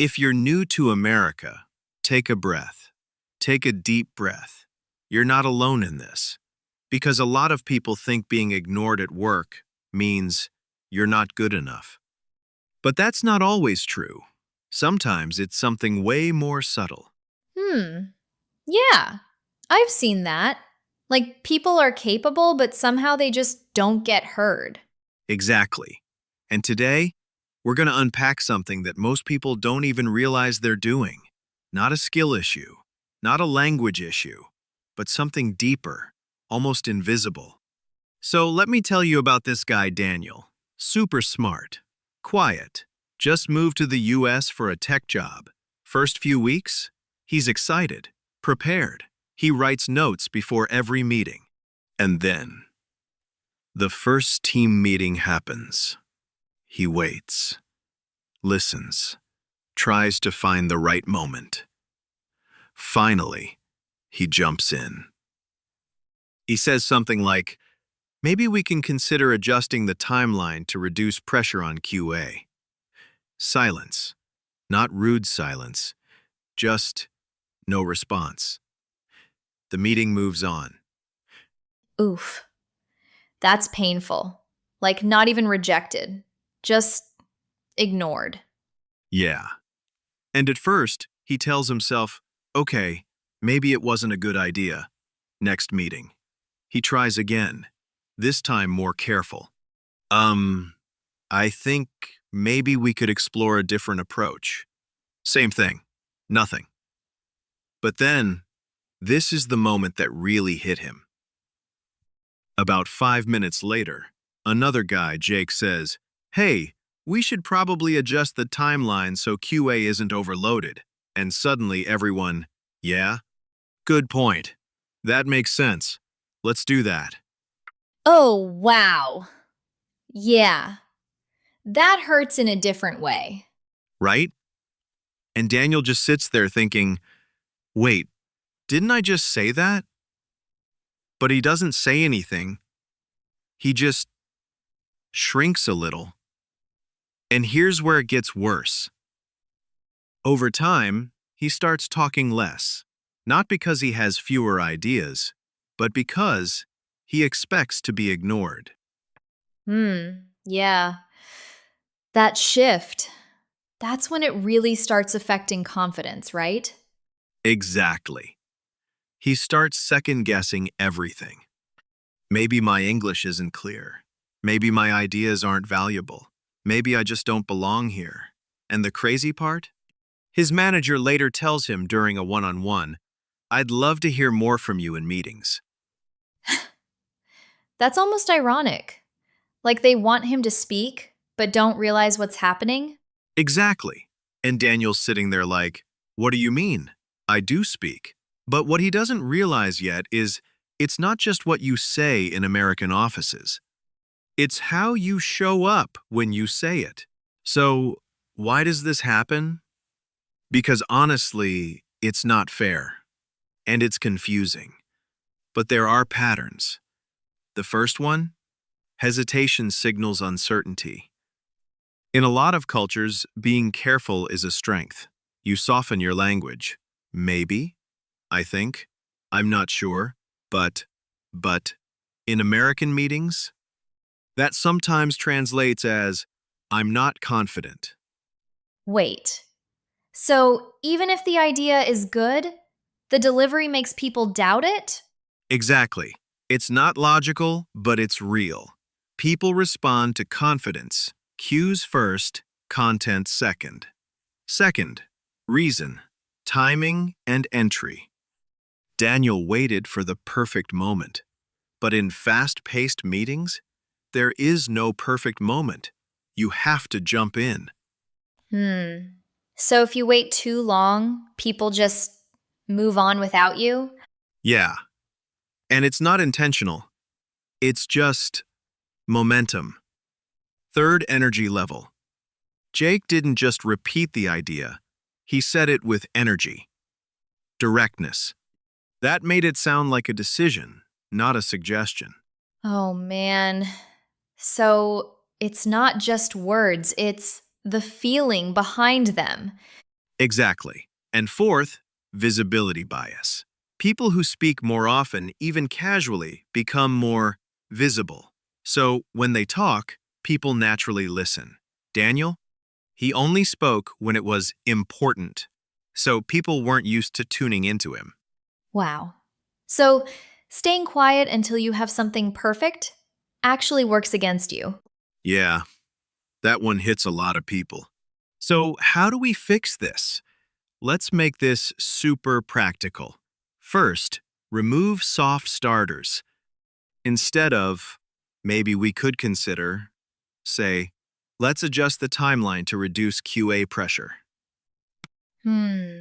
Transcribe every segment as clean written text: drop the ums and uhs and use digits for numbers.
If you're new to America, take a breath. Take a deep breath. You're not alone in this. Because a lot of people think being ignored at work means you're not good enough. But that's not always true. Sometimes it's something way more subtle. Hmm. Yeah, I've seen that. Like people are capable, but somehow they just don't get heard. Exactly. And today, we're going to unpack something that most people don't even realize they're doing. Not a skill issue, not a language issue, but something deeper, almost invisible. So let me tell you about this guy, Daniel. Super smart, quiet, just moved to the US for a tech job. First few weeks, he's excited, prepared. He writes notes before every meeting. And then, the first team meeting happens. He waits, listens, tries to find the right moment. Finally, he jumps in. He says something like, maybe we can consider adjusting the timeline to reduce pressure on QA. Silence. Not rude silence, just no response. The meeting moves on. Oof. That's painful. Like not even rejected, just ignored. Yeah. And at first, he tells himself, okay, maybe it wasn't a good idea. Next meeting. He tries again, this time more careful. I think maybe we could explore a different approach. Same thing. Nothing. But then, this is the moment that really hit him. About 5 minutes later, another guy, Jake, says, hey, we should probably adjust the timeline so QA isn't overloaded. And suddenly everyone, yeah? Good point. That makes sense. Let's do that. Oh, wow. Yeah, that hurts in a different way. Right? And Daniel just sits there thinking, wait, didn't I just say that? But he doesn't say anything. He just shrinks a little. And here's where it gets worse. Over time, he starts talking less, not because he has fewer ideas, but because he expects to be ignored. Yeah. That shift, that's when it really starts affecting confidence, right? Exactly. He starts second-guessing everything. Maybe my English isn't clear. Maybe my ideas aren't valuable. Maybe I just don't belong here. And the crazy part? His manager later tells him during a one-on-one, I'd love to hear more from you in meetings. That's almost ironic. Like they want him to speak, but don't realize what's happening. Exactly. And Daniel's sitting there like, what do you mean? I do speak. But what he doesn't realize yet is it's not just what you say in American offices. It's how you show up when you say it. So, why does this happen? Because honestly, it's not fair. And it's confusing. But there are patterns. The first one? Hesitation signals uncertainty. In a lot of cultures, being careful is a strength. You soften your language. Maybe, I think, I'm not sure, but, in American meetings, that sometimes translates as, I'm not confident. Wait. So even if the idea is good, the delivery makes people doubt it? Exactly. It's not logical, but it's real. People respond to confidence. Cues first, content second. Second, reason, timing, and entry. Daniel waited for the perfect moment. But in fast-paced meetings, there is no perfect moment. You have to jump in. Hmm. So if you wait too long, people just move on without you? Yeah, and it's not intentional. It's just momentum. Third energy level. Jake didn't just repeat the idea. He said it with energy, directness. That made it sound like a decision, not a suggestion. Oh man. So it's not just words, it's the feeling behind them. Exactly. And fourth, visibility bias. People who speak more often, even casually, become more visible. So when they talk, people naturally listen. Daniel? He only spoke when it was important. So people weren't used to tuning into him. Wow. So, staying quiet until you have something perfect actually works against you. Yeah, that one hits a lot of people. So how do we fix this? Let's make this super practical. First, remove soft starters. Instead of, maybe we could consider, say, let's adjust the timeline to reduce QA pressure. Hmm.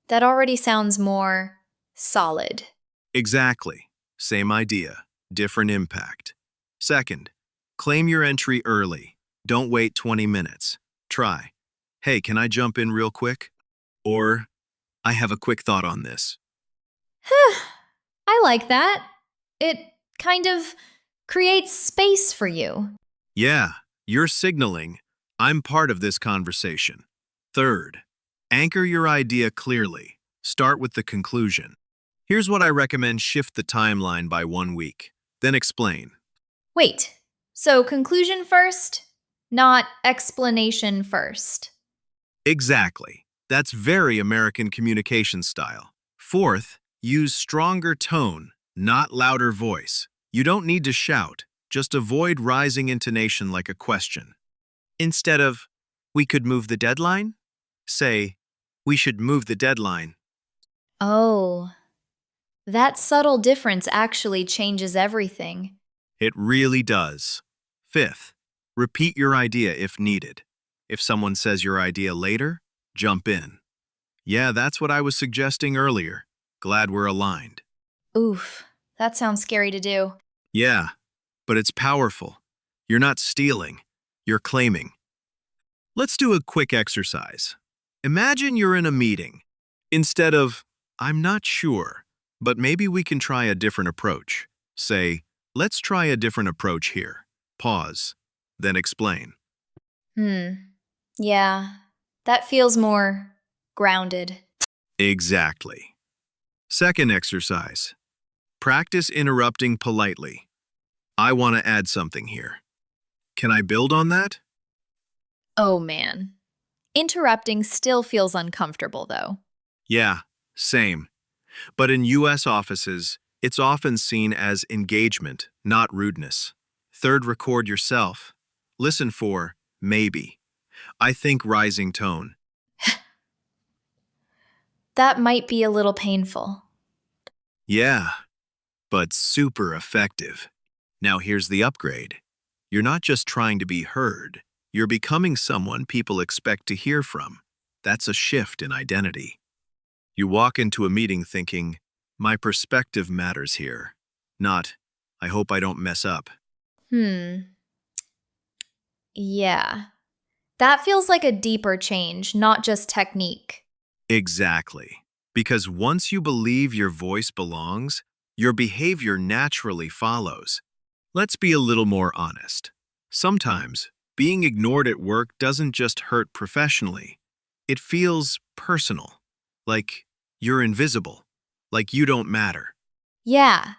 That already sounds more solid. Exactly. Same idea, different impact. Second, claim your entry early. Don't wait 20 minutes. Try, hey, can I jump in real quick? Or, I have a quick thought on this. I like that. It kind of creates space for you. Yeah, you're signaling, I'm part of this conversation. Third, anchor your idea clearly. Start with the conclusion. Here's what I recommend: shift the timeline by 1 week. Then explain. Wait, so conclusion first, not explanation first. Exactly. That's very American communication style. Fourth, use stronger tone, not louder voice. You don't need to shout, just avoid rising intonation like a question. Instead of, we could move the deadline, say, we should move the deadline. Oh, that subtle difference actually changes everything. It really does. Fifth, repeat your idea if needed. If someone says your idea later, jump in. Yeah, that's what I was suggesting earlier. Glad we're aligned. Oof, that sounds scary to do. Yeah, but it's powerful. You're not stealing, you're claiming. Let's do a quick exercise. Imagine you're in a meeting. Instead of, I'm not sure, but maybe we can try a different approach. Say, let's try a different approach here. Pause, then explain. Hmm, yeah, that feels more grounded. Exactly. Second exercise. Practice interrupting politely. I want to add something here. Can I build on that? Oh man. Interrupting still feels uncomfortable though. Yeah, same. But in US offices, it's often seen as engagement, not rudeness. Third, record yourself. Listen for maybe. I think rising tone. That might be a little painful. Yeah, but super effective. Now here's the upgrade. You're not just trying to be heard, you're becoming someone people expect to hear from. That's a shift in identity. You walk into a meeting thinking, my perspective matters here, not, I hope I don't mess up. Hmm, yeah. That feels like a deeper change, not just technique. Exactly. Because once you believe your voice belongs, your behavior naturally follows. Let's be a little more honest. Sometimes, being ignored at work doesn't just hurt professionally. It feels personal. Like you're invisible. Like you don't matter. Yeah,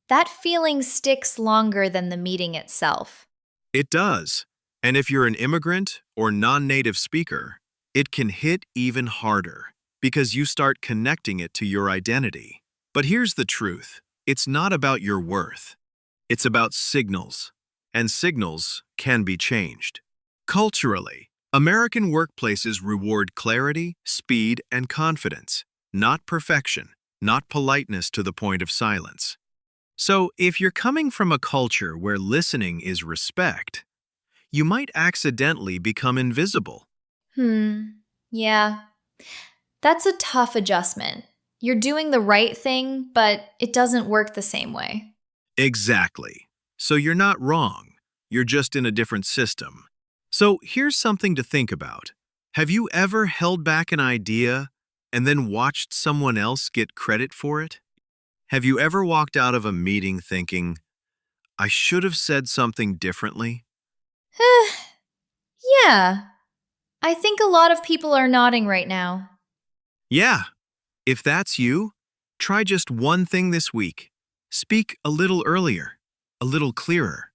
that feeling sticks longer than the meeting itself. It does. And if you're an immigrant or non-native speaker, it can hit even harder because you start connecting it to your identity. But here's the truth. It's not about your worth. It's about signals. And signals can be changed. Culturally, American workplaces reward clarity, speed, and confidence, not perfection, not politeness to the point of silence. So if you're coming from a culture where listening is respect, you might accidentally become invisible. Yeah, that's a tough adjustment. You're doing the right thing, but it doesn't work the same way. Exactly. So you're not wrong. You're just in a different system. So here's something to think about. Have you ever held back an idea and then watched someone else get credit for it? Have you ever walked out of a meeting thinking, I should have said something differently? Yeah, I think a lot of people are nodding right now. Yeah, if that's you, try just one thing this week. Speak a little earlier, a little clearer,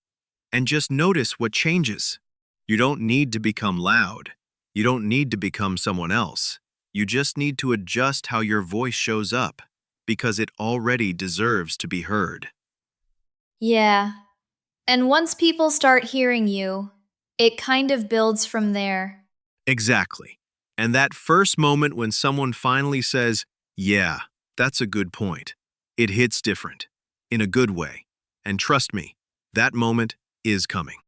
and just notice what changes. You don't need to become loud. You don't need to become someone else. You just need to adjust how your voice shows up, because it already deserves to be heard. Yeah. And once people start hearing you, it kind of builds from there. Exactly. And that first moment when someone finally says, "Yeah, that's a good point," it hits different, in a good way. And trust me, that moment is coming.